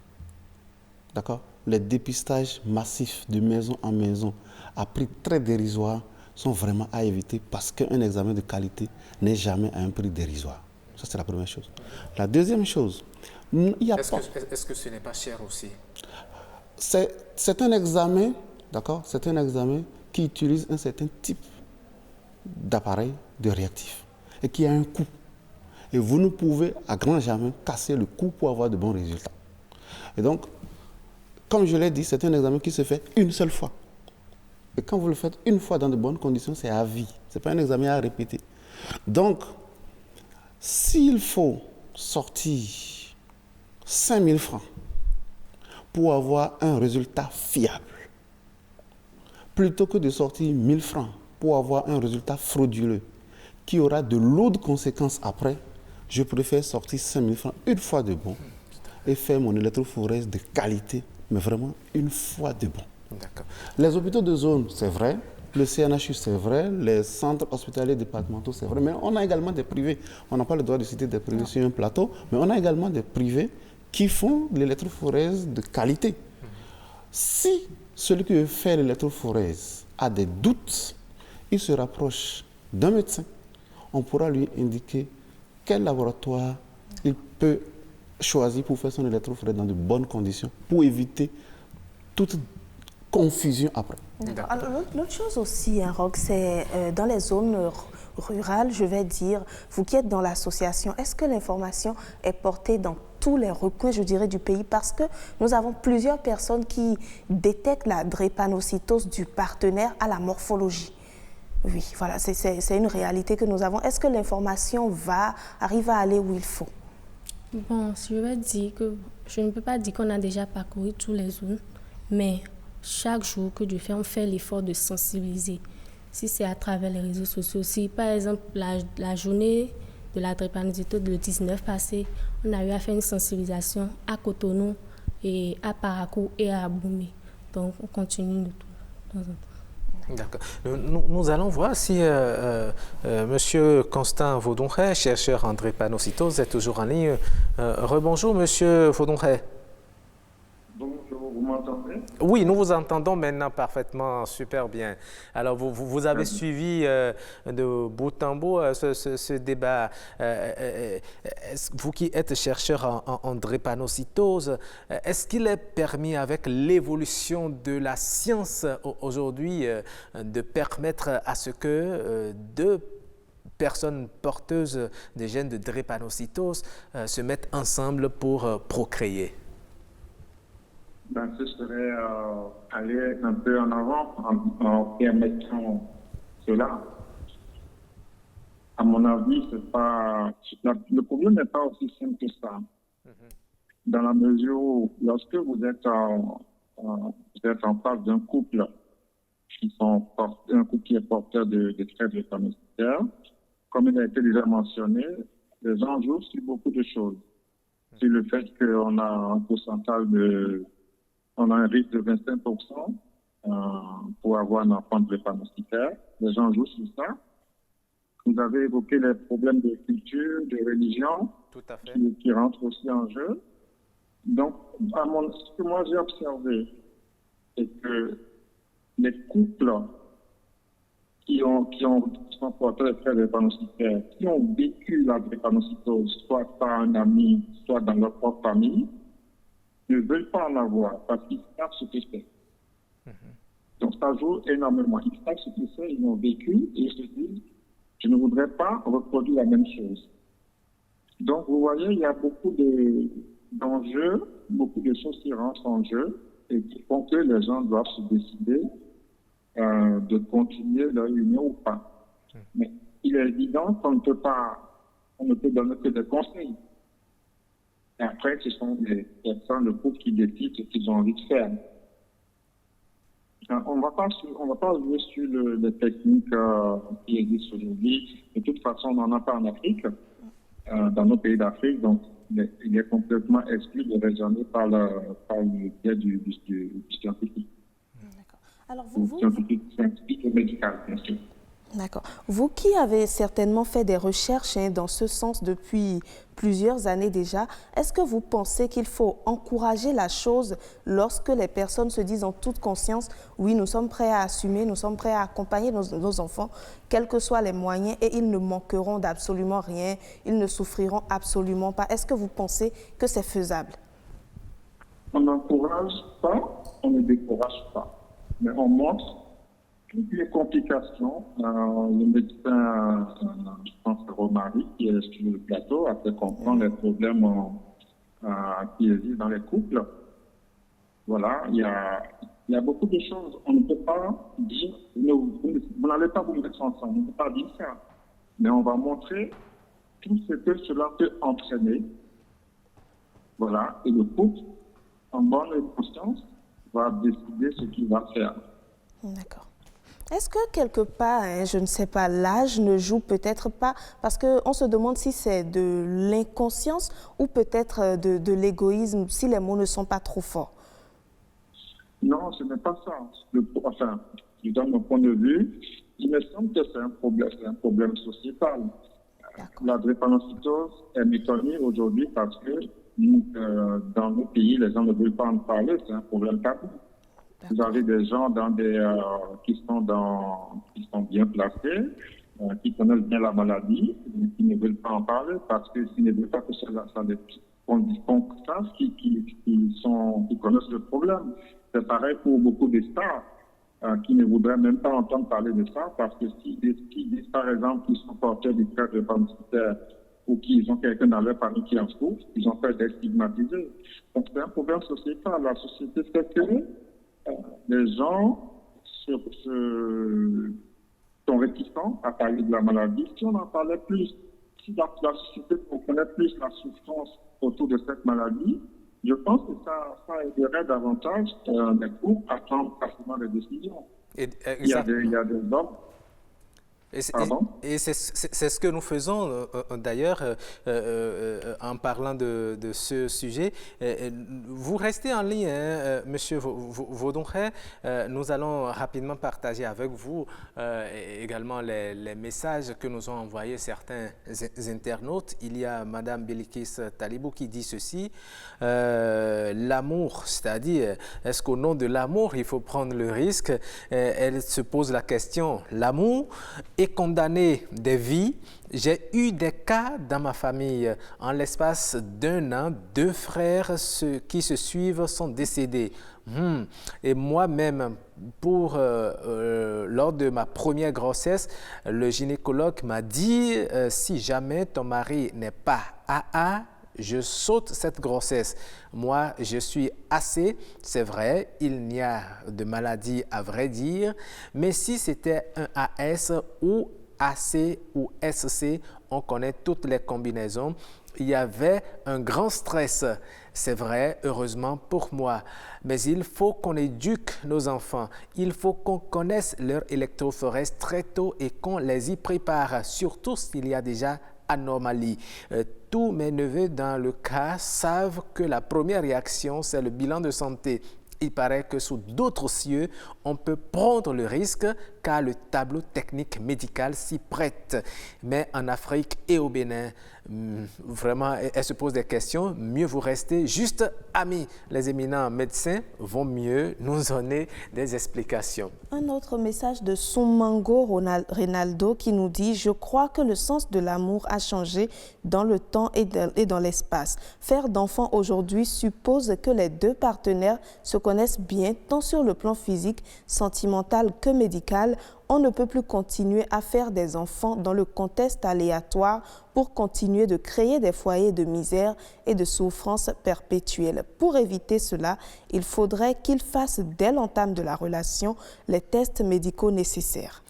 D'accord? Les dépistages massifs de maison en maison à prix très dérisoire sont vraiment à éviter parce qu'un examen de qualité n'est jamais à un prix dérisoire. Ça, c'est la première chose. La deuxième chose, il y a Est-ce que ce n'est pas cher aussi? C'est un examen, d'accord? C'est un examen qui utilise un certain type d'appareil de réactif et qui a un coût. Et vous ne pouvez à grand jamais casser le coût pour avoir de bons résultats. Et donc, comme je l'ai dit, c'est un examen qui se fait une seule fois. Et quand vous le faites une fois dans de bonnes conditions, c'est à vie. Ce n'est pas un examen à répéter. Donc, s'il faut sortir 5 000 francs pour avoir un résultat fiable. Plutôt que de sortir 1000 francs pour avoir un résultat frauduleux qui aura de lourdes conséquences après, je préfère sortir 5000 francs une fois de bon et faire mon électrophorèse de qualité, mais vraiment une fois de bon. D'accord. Les hôpitaux de zone, c'est vrai. Le CNHU, c'est vrai. Les centres hospitaliers départementaux, c'est vrai. Mais on a également des privés. On n'a pas le droit de citer des privés sur un plateau, mais on a également des privés qui font l'électrophorèse de qualité. Si celui qui veut faire l'électrophorèse a des doutes, il se rapproche d'un médecin. On pourra lui indiquer quel laboratoire il peut choisir pour faire son électrophorèse dans de bonnes conditions, pour éviter toute confusion après. D'accord. Alors, l'autre chose aussi, hein, Roch, c'est dans les zones rurales, je vais dire, vous qui êtes dans l'association, est-ce que l'information est portée dans tous les recoins, je dirais, du pays? Parce que nous avons plusieurs personnes qui détectent la drépanocytose du partenaire à la morphologie. Oui, voilà, c'est une réalité que nous avons. Est-ce que l'information arrive à aller où il faut? Bon, je vais dire que je ne peux pas dire qu'on a déjà parcouru toutes les zones, mais chaque jour que Dieu fait, on fait l'effort de sensibiliser. Si c'est à travers les réseaux sociaux, si par exemple la journée de la drépanocytose le 19 passé, on a eu à faire une sensibilisation à Cotonou et à Parakou et à Aboumé. Donc on continue de temps en temps. D'accord. Nous allons voir si Monsieur Constant Vaudonret, chercheur en drépanocytose, est toujours en ligne. Rebonjour, Monsieur Vaudonret. Bonjour, vous m'entendez? Oui, nous vous entendons maintenant parfaitement, super bien. Alors, vous avez suivi de bout en bout ce débat. Vous qui êtes chercheur en drépanocytose, est-ce qu'il est permis, avec l'évolution de la science aujourd'hui, de permettre à ce que deux personnes porteuses des gènes de drépanocytose se mettent ensemble pour procréer? Ce serait aller un peu en avant en permettant cela. À mon avis, le problème n'est pas aussi simple que ça. Dans la mesure où, lorsque vous êtes en face d'un couple un couple qui est porteur de traits drépanocytaires, comme il a été déjà mentionné, les gens jouent sur beaucoup de choses. Sur le fait qu'on a un pourcentage on a un risque de 25% pour avoir un enfant drépanocytaire. Les gens jouent sur ça. Vous avez évoqué les problèmes de culture, de religion, tout à fait, qui rentrent aussi en jeu. Donc, ce que moi j'ai observé, c'est que les couples qui sont porteurs de traits drépanocytaires, qui ont vécu la drépanocytose, soit par un ami, soit dans leur propre famille, ne veulent pas en avoir parce qu'ils savent ce que c'est. Donc ça joue énormément. Ils savent ce que c'est, ils l'ont vécu et ils se disent, je ne voudrais pas reproduire la même chose. Donc vous voyez, il y a beaucoup d'enjeux, beaucoup de choses qui rentrent en jeu et qui font que les gens doivent se décider de continuer leur union ou pas. Mais il est évident qu'on ne peut donner que des conseils. Et après, ce sont les personnes, le couple qui décident ce qu'ils ont envie de faire. On ne va pas jouer sur les techniques qui existent aujourd'hui. De toute façon, on n'en a pas en Afrique, dans nos pays d'Afrique. Donc, il est complètement exclu de raisonner par le biais du scientifique. D'accord. Alors, scientifique et médical, bien sûr. D'accord. Vous qui avez certainement fait des recherches dans ce sens depuis plusieurs années déjà, est-ce que vous pensez qu'il faut encourager la chose lorsque les personnes se disent en toute conscience, oui, nous sommes prêts à assumer, nous sommes prêts à accompagner nos enfants, quels que soient les moyens, et ils ne manqueront d'absolument rien, ils ne souffriront absolument pas. Est-ce que vous pensez que c'est faisable? On n'encourage pas, on ne décourage pas, mais on montre toutes les complications. Le médecin, je pense que Romary, qui est sur le plateau, a fait comprendre les problèmes qui existent dans les couples. Voilà, il y a beaucoup de choses. On ne peut pas dire, vous n'allez pas vous mettre ensemble, on ne peut pas dire ça. Mais on va montrer tout ce que cela peut entraîner. Voilà, et le couple en bonne conscience, va décider ce qu'il va faire. D'accord. Est-ce que quelque part, hein, je ne sais pas, l'âge ne joue peut-être pas, parce qu'on se demande si c'est de l'inconscience ou peut-être de l'égoïsme, si les mots ne sont pas trop forts? Non, ce n'est pas ça. Enfin, dans mon point de vue, il me semble que c'est un problème sociétal. La drépanocytose est méconnue aujourd'hui parce que dans nos pays, les gens ne veulent pas en parler, c'est un problème tabou. Vous avez des gens qui sont bien placés, qui connaissent bien la maladie, mais qui ne veulent pas en parler parce qu'ils ne veulent pas que ça les sache qui connaissent le problème. C'est pareil pour beaucoup de stars qui ne voudraient même pas entendre parler de ça parce que si disent par exemple qu'ils sont porteurs du trait drépanocytaire ou qu'ils ont quelqu'un dans leur famille qui en souffre, ils ont peur d'être stigmatisés. Donc c'est un problème sociétal. La société fait que les gens sont réticents à parler de la maladie. Si on en parlait plus, si la société comprenait plus la souffrance autour de cette maladie, je pense que ça aiderait davantage les couples à prendre facilement des décisions. Il y a des hommes. Et c'est ce que nous faisons d'ailleurs en parlant de ce sujet. Vous restez en ligne, hein, Monsieur Vaudonret. Nous allons rapidement partager avec vous également les messages que nous ont envoyés certains internautes. Il y a Madame Belikis Talibou qui dit ceci. L'amour, c'est-à-dire, est-ce qu'au nom de l'amour, il faut prendre le risque? Elle se pose la question, l'amour et condamner des vies. J'ai eu des cas dans ma famille. En l'espace d'1 an, 2 frères qui se suivent sont décédés. Et moi-même, lors de ma première grossesse, le gynécologue m'a dit si jamais ton mari n'est pas AA, je saute cette grossesse. Moi, je suis AC, c'est vrai, il n'y a de maladie à vrai dire, mais si c'était un AS ou AC ou SC, on connaît toutes les combinaisons. Il y avait un grand stress, c'est vrai, heureusement pour moi. Mais il faut qu'on éduque nos enfants. Il faut qu'on connaisse leur électrophorèse très tôt et qu'on les y prépare, surtout s'il y a déjà anomalie. Tous mes neveux dans le cas savent que la première réaction, c'est le bilan de santé. Il paraît que sous d'autres cieux, on peut prendre le risque car le tableau technique médical s'y prête. Mais en Afrique et au Bénin, vraiment, elle se pose des questions. Mieux vous rester juste amis. Les éminents médecins vont mieux nous donner des explications. Un autre message de Soumango Ronaldo qui nous dit « Je crois que le sens de l'amour a changé dans le temps et dans l'espace. Faire d'enfants aujourd'hui suppose que les deux partenaires se connaissent bien, tant sur le plan physique, sentimental que médical. On ne peut plus continuer à faire des enfants dans le contexte aléatoire pour continuer de créer des foyers de misère et de souffrance perpétuelle. Pour éviter cela, il faudrait qu'ils fassent dès l'entame de la relation les tests médicaux nécessaires. »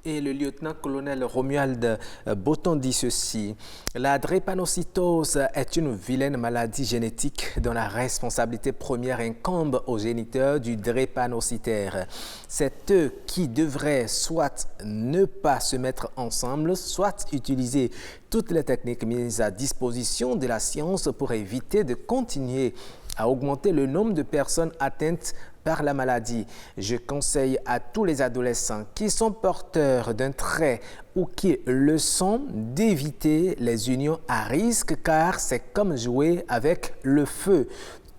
Et le lieutenant-colonel Romuald Botton dit ceci. La drépanocytose est une vilaine maladie génétique dont la responsabilité première incombe aux géniteurs du drépanocytaire. C'est eux qui devraient soit ne pas se mettre ensemble, soit utiliser toutes les techniques mises à disposition de la science pour éviter de continuer à augmenter le nombre de personnes atteintes par la maladie. Je conseille à tous les adolescents qui sont porteurs d'un trait ou qui le sont d'éviter les unions à risque car c'est comme jouer avec le feu.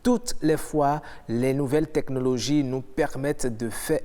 Toutes les fois, les nouvelles technologies nous permettent de faire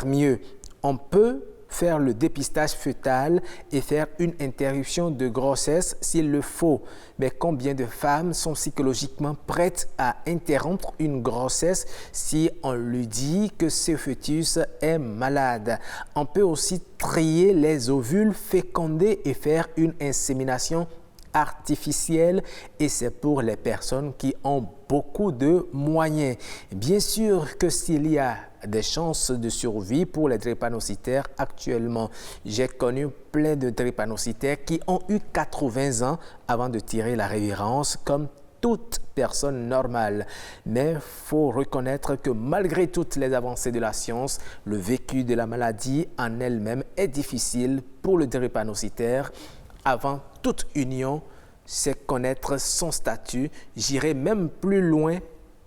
mieux. On peut faire le dépistage fœtal et faire une interruption de grossesse s'il le faut. Mais combien de femmes sont psychologiquement prêtes à interrompre une grossesse si on lui dit que ce fœtus est malade? On peut aussi trier les ovules, féconder et faire une insémination artificielle et c'est pour les personnes qui ont beaucoup de moyens. Bien sûr que s'il y a des chances de survie pour les drépanocytaires actuellement. J'ai connu plein de drépanocytaires qui ont eu 80 ans avant de tirer la révérence, comme toute personne normale. Mais il faut reconnaître que malgré toutes les avancées de la science, le vécu de la maladie en elle-même est difficile pour le drépanocytaire. Avant toute union, c'est connaître son statut. J'irai même plus loin,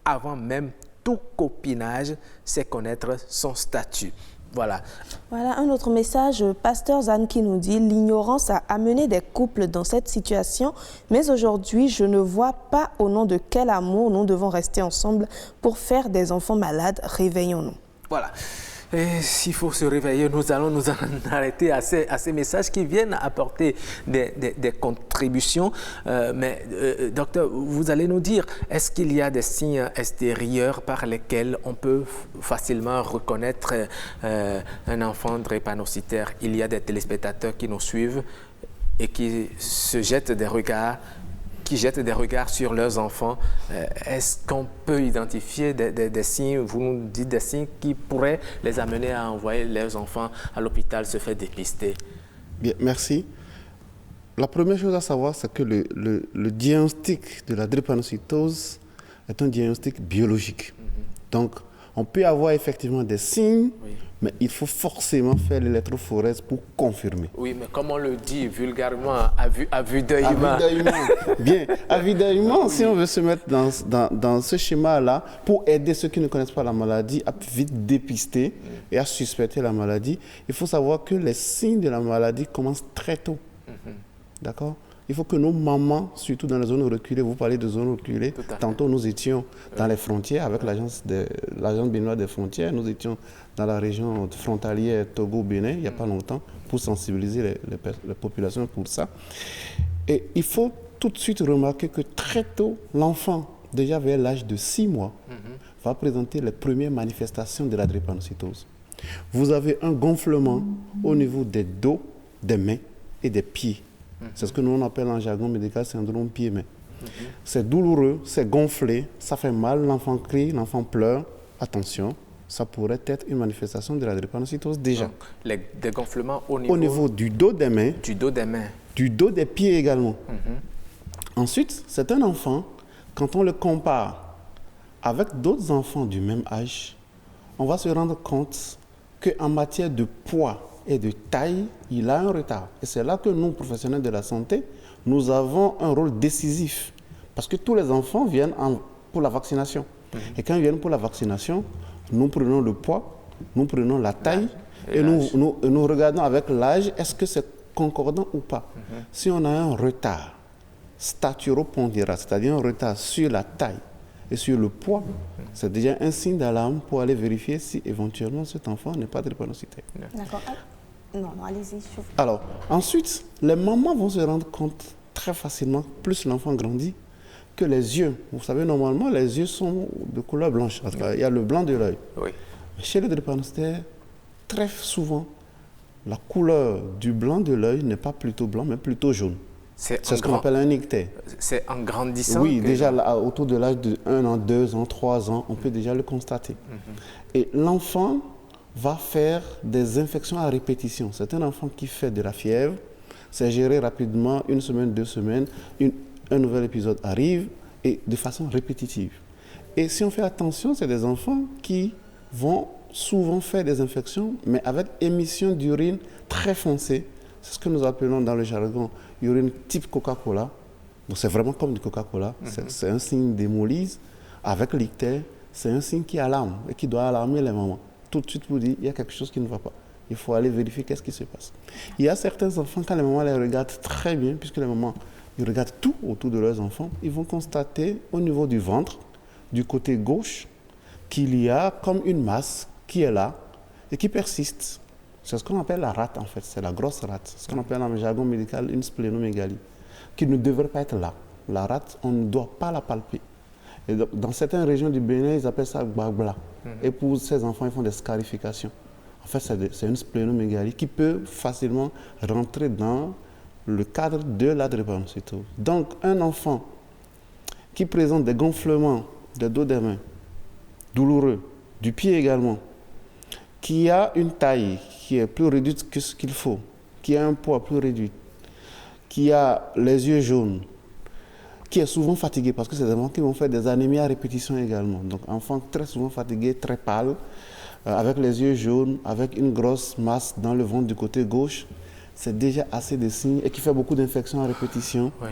avant même tout copinage, c'est connaître son statut. Voilà. Voilà un autre message, Pasteur Zane qui nous dit « L'ignorance a amené des couples dans cette situation, mais aujourd'hui, je ne vois pas au nom de quel amour nous devons rester ensemble pour faire des enfants malades. Réveillons-nous. » Voilà. Et s'il faut se réveiller, nous allons nous en arrêter à ces messages qui viennent apporter des contributions. Docteur, vous allez nous dire, est-ce qu'il y a des signes extérieurs par lesquels on peut facilement reconnaître un enfant drépanocytaire? Il y a des téléspectateurs qui nous suivent et qui jettent des regards sur leurs enfants. Est-ce qu'on peut identifier des signes, vous nous dites des signes qui pourraient les amener à envoyer leurs enfants à l'hôpital se faire dépister? Bien, merci. La première chose à savoir, c'est que le diagnostic de la drépanocytose est un diagnostic biologique. Donc, on peut avoir effectivement des signes, mais il faut forcément faire l'électrophorèse pour confirmer. Oui, mais comme on le dit vulgairement, à vue d'œil humain. Bien, à vue d'œil humain, si on veut se mettre dans ce schéma-là, pour aider ceux qui ne connaissent pas la maladie à vite dépister et à suspecter la maladie, il faut savoir que les signes de la maladie commencent très tôt. D'accord ? Il faut que nos mamans, surtout dans les zones reculées, vous parlez de zones reculées, tantôt nous étions dans les frontières avec l'agence béninoise des frontières, nous étions dans la région frontalière Togo-Bénin il n'y a pas longtemps pour sensibiliser les populations pour ça. Et il faut tout de suite remarquer que très tôt, l'enfant, déjà vers l'âge de 6 mois, va présenter les premières manifestations de la drépanocytose. Vous avez un gonflement au niveau des dos, des mains et des pieds. C'est ce que nous on appelle en jargon médical syndrome pied-main. C'est douloureux, c'est gonflé, ça fait mal, l'enfant crie, l'enfant pleure. Attention, ça pourrait être une manifestation de la drépanocytose déjà. Donc, des gonflements au niveau du dos des mains. Du dos des mains. Du dos des pieds également. Ensuite, c'est un enfant, quand on le compare avec d'autres enfants du même âge, on va se rendre compte qu'en matière de poids et de taille, il a un retard. Et c'est là que nous, professionnels de la santé, nous avons un rôle décisif. Parce que tous les enfants viennent pour la vaccination. Et quand ils viennent pour la vaccination, nous prenons le poids, nous prenons la taille, et nous regardons avec l'âge, est-ce que c'est concordant ou pas. Si on a un retard staturopondéral, c'est-à-dire un retard sur la taille et sur le poids, c'est déjà un signe d'alarme pour aller vérifier si éventuellement cet enfant n'est pas drépanocytaire. D'accord. Non, allez-y. Alors, ensuite, les mamans vont se rendre compte très facilement, plus l'enfant grandit, que les yeux, vous savez, normalement, les yeux sont de couleur blanche. Il y a le blanc de l'œil. Oui. Chez les drépanocytaires, très souvent, la couleur du blanc de l'œil n'est pas plutôt blanc, mais plutôt jaune. C'est ce qu'on appelle un ictère. C'est en grandissant. Oui, déjà autour de l'âge de 1 an, 2 ans, 3 ans, on peut déjà le constater. Et l'enfant va faire des infections à répétition. C'est un enfant qui fait de la fièvre, c'est géré rapidement, 1 semaine, 2 semaines, un nouvel épisode arrive et de façon répétitive. Et si on fait attention, c'est des enfants qui vont souvent faire des infections, mais avec émission d'urine très foncée. C'est ce que nous appelons dans le jargon urine type Coca-Cola. Donc c'est vraiment comme du Coca-Cola. C'est un signe d'hémolyse avec l'ictère. C'est un signe qui alarme et qui doit alarmer les mamans. Tout de suite vous dit, il y a quelque chose qui ne va pas. Il faut aller vérifier qu'est-ce qui se passe. Il y a certains enfants, quand les mamans les regardent très bien, puisque les mamans ils regardent tout autour de leurs enfants, ils vont constater au niveau du ventre, du côté gauche, qu'il y a comme une masse qui est là et qui persiste. C'est ce qu'on appelle la rate en fait, c'est la grosse rate. Ce qu'on appelle dans le jargon médical une splénomégalie, qui ne devrait pas être là. La rate, on ne doit pas la palper. Et dans certaines régions du Bénin, ils appellent ça gbagla. Et pour ces enfants, ils font des scarifications. En fait, c'est une splénomégalie qui peut facilement rentrer dans le cadre de la drépanocytose. Donc, un enfant qui présente des gonflements des dos des mains, douloureux, du pied également, qui a une taille qui est plus réduite que ce qu'il faut, qui a un poids plus réduit, qui a les yeux jaunes, qui est souvent fatigué, parce que c'est des enfants qui vont faire des anémies à répétition également. Donc, enfant très souvent fatigué, très pâle, avec les yeux jaunes, avec une grosse masse dans le ventre du côté gauche, c'est déjà assez de signes, et qui fait beaucoup d'infections à répétition. Oui.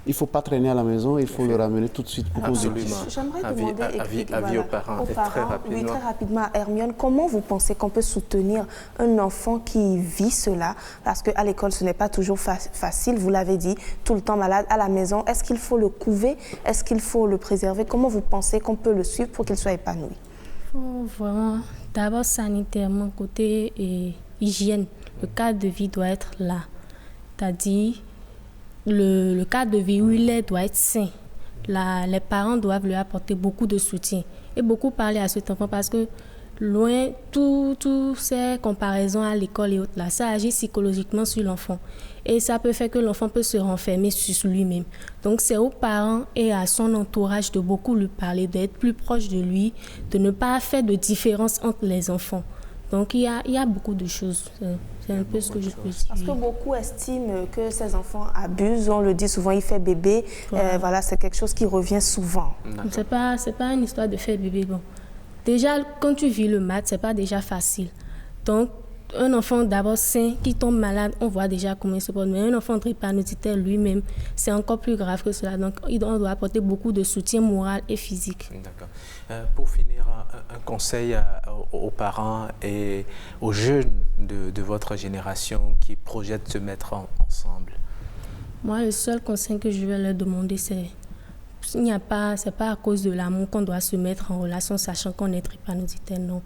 Il ne faut pas traîner à la maison, il faut le ramener tout de suite pour qu'on Absolument. J'aimerais demander avis aux parents, très rapidement. Oui, très rapidement, à Hermione, comment vous pensez qu'on peut soutenir un enfant qui vit cela? Parce qu'à l'école, ce n'est pas toujours facile, vous l'avez dit, tout le temps malade à la maison. Est-ce qu'il faut le couver? Est-ce qu'il faut le préserver? Comment vous pensez qu'on peut le suivre pour qu'il soit épanoui? Il faut vraiment, d'abord sanitairement, côté hygiène, le cadre de vie doit être là. C'est-à-dire, le cadre de vie où il est doit être sain. Les parents doivent lui apporter beaucoup de soutien et beaucoup parler à cet enfant parce que loin, toutes ces comparaisons à l'école et autres, là, ça agit psychologiquement sur l'enfant. Et ça peut faire que l'enfant peut se renfermer sur lui-même. Donc, c'est aux parents et à son entourage de beaucoup lui parler, d'être plus proche de lui, de ne pas faire de différence entre les enfants. Donc, il y a beaucoup de choses. C'est un peu ce que je peux dire. Parce que beaucoup estiment que ces enfants abusent. On le dit souvent, il fait bébé. Voilà, c'est quelque chose qui revient souvent. C'est pas une histoire de faire bébé. Bon. Déjà, quand tu vis le maths, c'est pas déjà facile. Donc, un enfant d'abord sain qui tombe malade, on voit déjà comment il se porte. Mais un enfant drépanocytaire lui-même, c'est encore plus grave que cela. Donc, on doit apporter beaucoup de soutien moral et physique. D'accord. Pour finir, un conseil aux parents et aux jeunes de votre génération qui projettent se mettre ensemble. Moi, le seul conseil que je vais leur demander, c'est c'est pas à cause de l'amour qu'on doit se mettre en relation, sachant qu'on est drépanocytaire, non.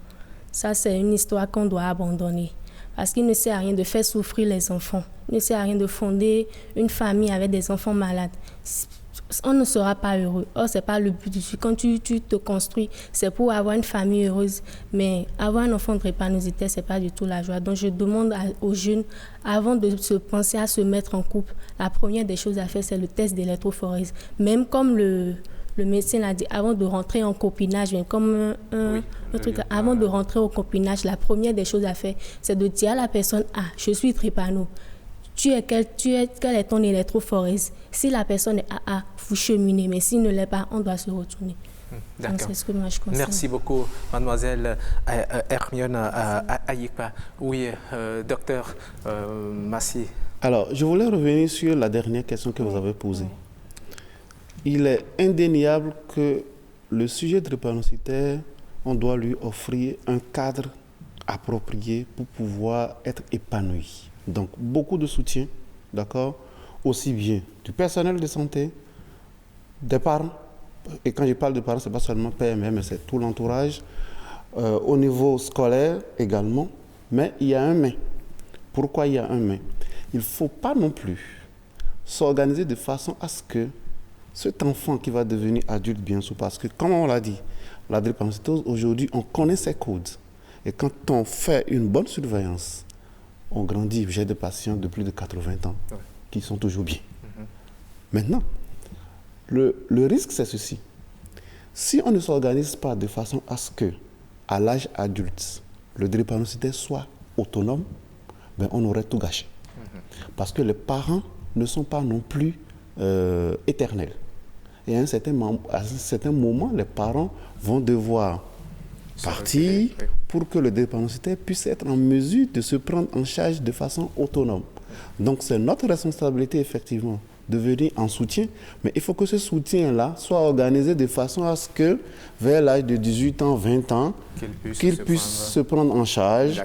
Ça, c'est une histoire qu'on doit abandonner. Parce qu'il ne sert à rien de faire souffrir les enfants. Il ne sert à rien de fonder une famille avec des enfants malades. On ne sera pas heureux. Or, ce n'est pas le but du tout. Quand tu te construis, c'est pour avoir une famille heureuse. Mais avoir un enfant drépanocytaire, ce n'est pas du tout la joie. Donc, je demande aux jeunes, avant de se penser à se mettre en couple, la première des choses à faire, c'est le test d'électrophorèse. Même comme le médecin l'a dit, avant de rentrer en copinage, comme avant de rentrer au copinage, la première des choses à faire, c'est de dire à la personne, je suis drépano. Quel est ton électrophorèse? Si la personne est AA, vous cheminez, mais s'il ne l'est pas, on doit se retourner. D'accord. C'est ce que moi je conseille. Merci beaucoup, mademoiselle Hermione Ayikpa. Oui, docteur Massi. Alors, je voulais revenir sur la dernière question que vous avez posée. Il est indéniable que le sujet drépanocytaire, on doit lui offrir un cadre approprié pour pouvoir être épanoui. Donc, beaucoup de soutien, d'accord, aussi bien du personnel de santé, des parents, et quand je parle de parents, ce n'est pas seulement PMM, mais c'est tout l'entourage, au niveau scolaire également, mais il y a un mais. Pourquoi il y a un mais? Il ne faut pas non plus s'organiser de façon à ce que cet enfant qui va devenir adulte bien sûr, parce que comme on l'a dit, la drépanocytose, aujourd'hui, on connaît ses codes. Et quand on fait une bonne surveillance, on grandit. J'ai des patients de plus de 80 ans qui sont toujours bien. Maintenant, le risque, c'est ceci. Si on ne s'organise pas de façon à ce que, à l'âge adulte, le drépanocytaire soit autonome, ben on aurait tout gâché. Parce que les parents ne sont pas non plus éternels. Et à un certain moment, les parents vont devoir partir pour que le drépanocytaire puisse être en mesure de se prendre en charge de façon autonome. Donc c'est notre responsabilité effectivement de venir en soutien, mais il faut que ce soutien-là soit organisé de façon à ce que vers l'âge de 18 ans, 20 ans, qu'il puisse se prendre en charge,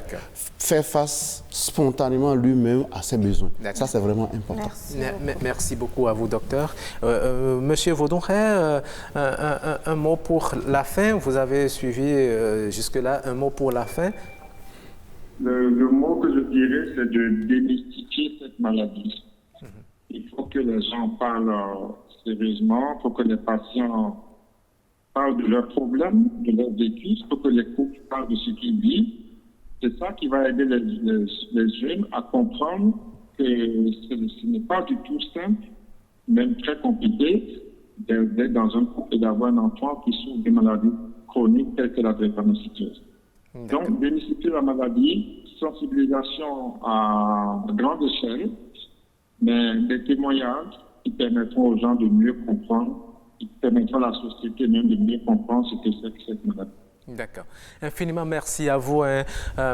faire face spontanément lui-même à ses besoins. Ça, c'est vraiment important. Merci beaucoup à vous, docteur. Monsieur Vaudonret, un mot pour la fin. Vous avez suivi jusque-là. Un mot pour la fin. Le mot que je dirais, c'est de démystifier cette maladie. Il faut que les gens parlent sérieusement, il faut que les patients parlent de leurs problèmes, de leurs vécu, il faut que les couples parlent de ce qu'ils vivent. C'est ça qui va aider les jeunes à comprendre que ce n'est pas du tout simple, même très compliqué, d'être dans un couple et d'avoir un enfant qui souffre des maladies chroniques telles que la drépanocytose. Donc, démystifier la maladie, sensibilisation à grande échelle, mais des témoignages qui permettront aux gens de mieux comprendre, qui permettront à la société même de mieux comprendre ce que c'est que cette maladie. D'accord. Infiniment merci à vous,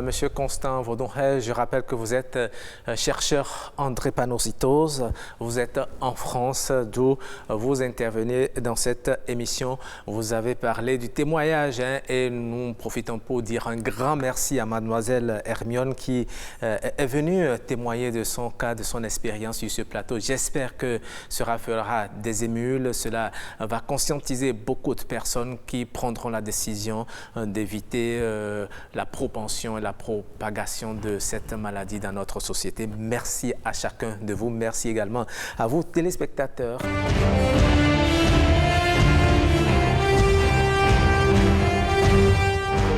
Monsieur Constant Vaudonret. Je rappelle que vous êtes chercheur en drépanocytose. Vous êtes en France, d'où vous intervenez dans cette émission. Vous avez parlé du témoignage et nous profitons pour dire un grand merci à mademoiselle Hermione qui est venue témoigner de son cas, de son expérience sur ce plateau. J'espère que cela fera des émules, cela va conscientiser beaucoup de personnes qui prendront la décision d'éviter la propension et la propagation de cette maladie dans notre société. Merci à chacun de vous. Merci également à vous, téléspectateurs.